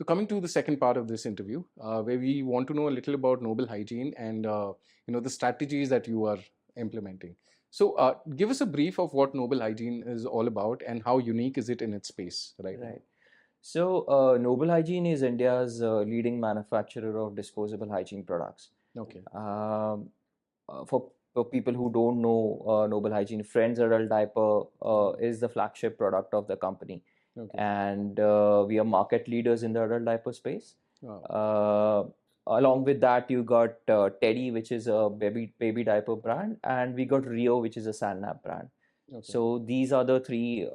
coming to the second part of this interview, where we want to know a little about Noble Hygiene and the strategies that you are implementing. So, give us a brief of what Noble Hygiene is all about and how unique is it in its space right now. Right. So, Noble Hygiene is India's leading manufacturer of disposable hygiene products. Okay. For people who don't know Noble Hygiene, Friends Adult Diaper is the flagship product of the company. Okay. And we are market leaders in the adult diaper space. Wow. Along with that, you got Teddy, which is a baby diaper brand, and we got Rio, which is a sandnap brand. Okay. So these are the three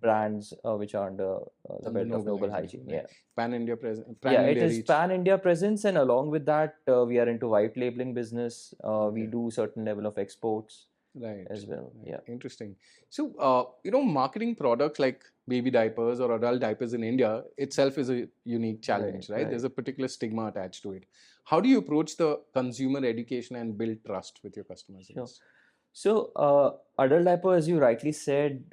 brands which are under the belt of Noble Hygiene. Right? Yeah. Pan-India presence. Yeah, it is reach. pan-India presence, and along with that, we are into white labeling business. We Okay. do certain level of exports Right. as well. Right. Yeah. Interesting. So, marketing products like baby diapers or adult diapers in India itself is a unique challenge, right? There's a particular stigma attached to it. How do you approach the consumer education and build trust with your customers? Sure. So, adult diaper, as you rightly said,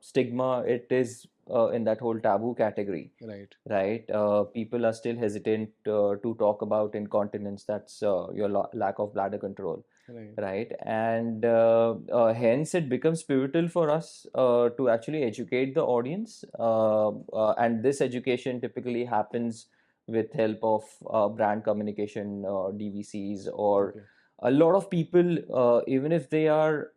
stigma, it is in that whole taboo category. Right. Right. People are still hesitant to talk about incontinence. That's your lack of bladder control. Right. And hence it becomes pivotal for us to actually educate the audience. And this education typically happens with help of brand communication, DVCs, or a lot of people, even if they are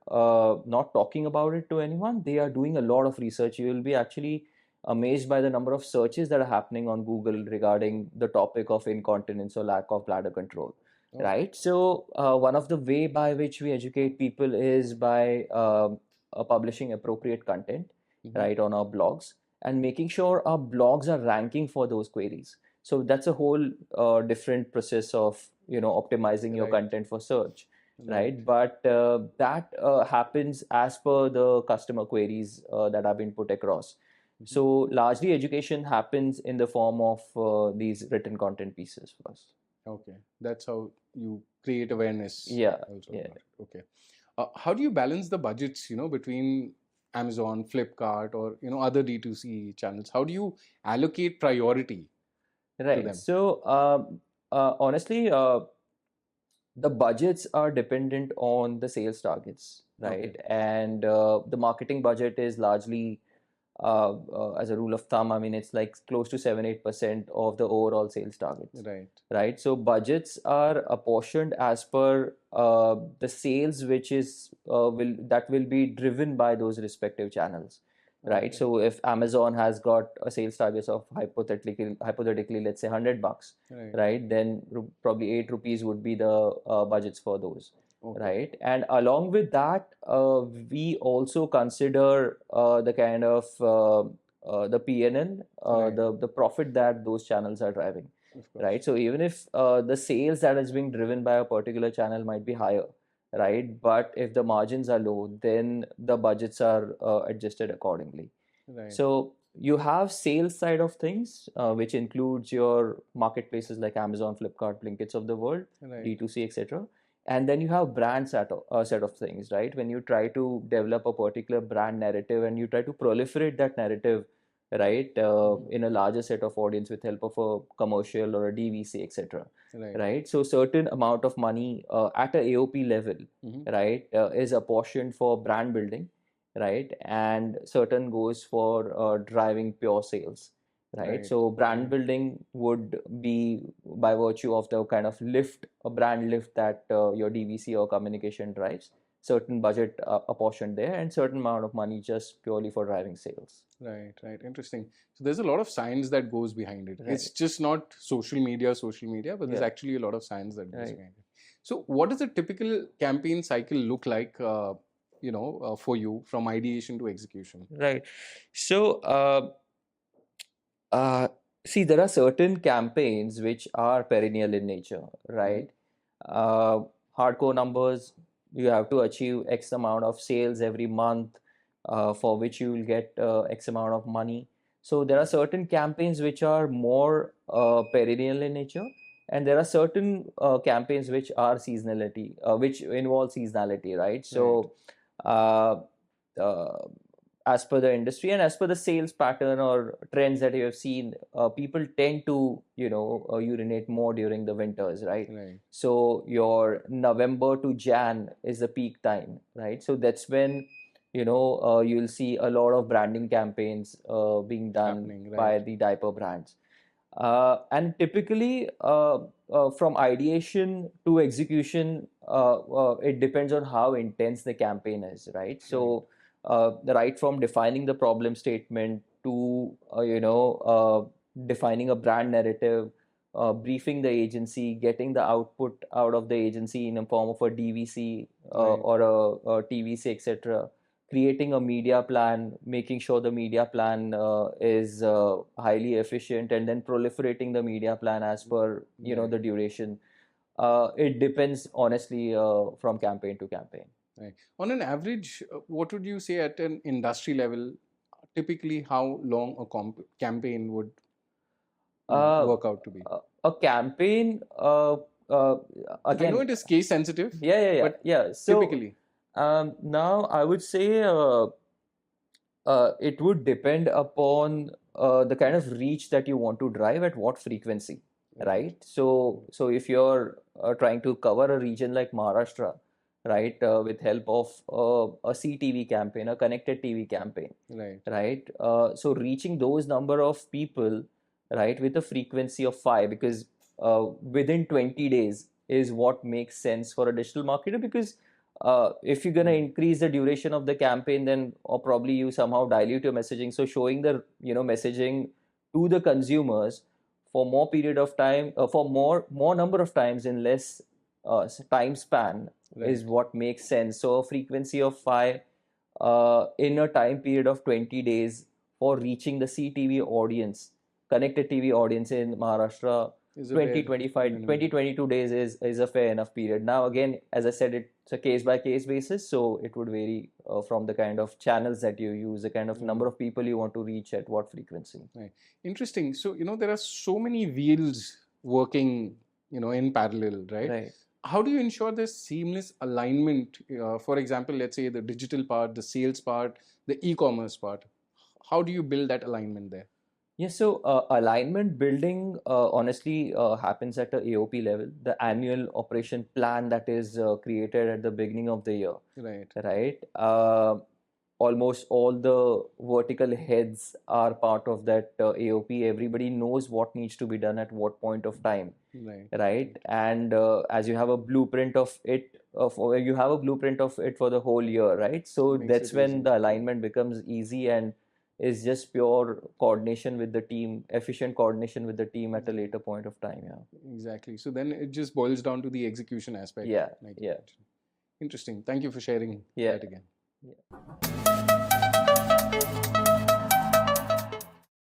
not talking about it to anyone, they are doing a lot of research. You will be actually amazed by the number of searches that are happening on Google regarding the topic of incontinence or lack of bladder control. Right. So one of the way by which we educate people is by publishing appropriate content, right, on our blogs, and making sure our blogs are ranking for those queries. So that's a whole different process of optimizing your content for search, right? But that happens as per the customer queries that have been put across. So largely education happens in the form of these written content pieces for us. Okay, that's how you create awareness. Yeah. Also. Yeah. Okay. How do you balance the budgets, between Amazon, Flipkart, or other D2C channels? How do you allocate priority to them? Right. So honestly, the budgets are dependent on the sales targets, right? And the marketing budget is largely, as a rule of thumb, I mean, it's like close to 7-8% of the overall sales targets. Right. So budgets are apportioned as per the sales, which is that will be driven by those respective channels. Right. So if Amazon has got a sales target of hypothetically, let's say $100, right, then probably 8 rupees would be the budgets for those. Right. And along with that, we also consider the kind of the PNL, the profit that those channels are driving. Right. So even if the sales that is being driven by a particular channel might be higher, right, but if the margins are low, then the budgets are adjusted accordingly. So you have sales side of things, which includes your marketplaces like Amazon, Flipkart, Blinkits of the world, D2C, etc. And then you have brand set of things, right? When you try to develop a particular brand narrative and you try to proliferate that narrative, right, in a larger set of audience with help of a commercial or a DVC, etc. Right. So certain amount of money at a AOP level, right, is apportioned for brand building, right, and certain goes for driving pure sales. Right. So brand building would be by virtue of the kind of lift, a brand lift that your DVC or communication drives, certain budget apportioned there, and certain amount of money just purely for driving sales. Right. Interesting. So there's a lot of science that goes behind it. It's just not social media, but there's actually a lot of science that goes behind it. So what does a typical campaign cycle look like, for you from ideation to execution? Right. So, see, there are certain campaigns which are perennial in nature, right? Hardcore numbers, you have to achieve X amount of sales every month, for which you will get X amount of money. So there are certain campaigns which are more perennial in nature, and there are certain campaigns which are which involve seasonality, right? So as per the industry and as per the sales pattern or trends that you have seen, people tend to, urinate more during the winters, right? Right. So your November to Jan is the peak time, right? So that's when, you'll see a lot of branding campaigns being done Happening, right. by the diaper brands. And typically, from ideation to execution, it depends on how intense the campaign is, right? So, right from defining the problem statement to, defining a brand narrative, briefing the agency, getting the output out of the agency in a form of a DVC or a TVC, etc., creating a media plan, making sure the media plan is highly efficient, and then proliferating the media plan as per the duration. It depends honestly from campaign to campaign. Right. On an average, what would you say at an industry level? Typically, how long a campaign would work out to be? A campaign, again, I know it is case sensitive. Yeah. So typically, now I would say it would depend upon the kind of reach that you want to drive at what frequency, right? So if you're trying to cover a region like Maharashtra, right, with help of a CTV campaign, a connected TV campaign, right? So reaching those number of people, right, with a frequency of 5, because within 20 days is what makes sense for a digital marketer, because if you're going to increase the duration of the campaign, then or probably you somehow dilute your messaging. So showing the messaging to the consumers for more period of time, for more number of times in less time span is what makes sense. So a frequency of 5 in a time period of 20 days for reaching the CTV audience, connected TV audience in Maharashtra. 22 days is a fair enough period. Now again, as I said, it's a case by case basis, so it would vary from the kind of channels that you use, the kind of number of people you want to reach at what frequency. Right. Interesting. So there are so many wheels working in parallel, right? How do you ensure there's seamless alignment? For example, let's say the digital part, the sales part, the e-commerce part. How do you build that alignment there? Yes, so alignment building honestly happens at the AOP level, the annual operation plan that is created at the beginning of the year. Right. Almost all the vertical heads are part of that AOP. Everybody knows what needs to be done at what point of time. Right. And as you have a blueprint of it, you have a blueprint of it for the whole year, right? So that's when the alignment becomes easy and is just pure coordination with the team, efficient coordination with the team at a later point of time. Exactly. So then it just boils down to the execution aspect. Interesting. Thank you for sharing that again.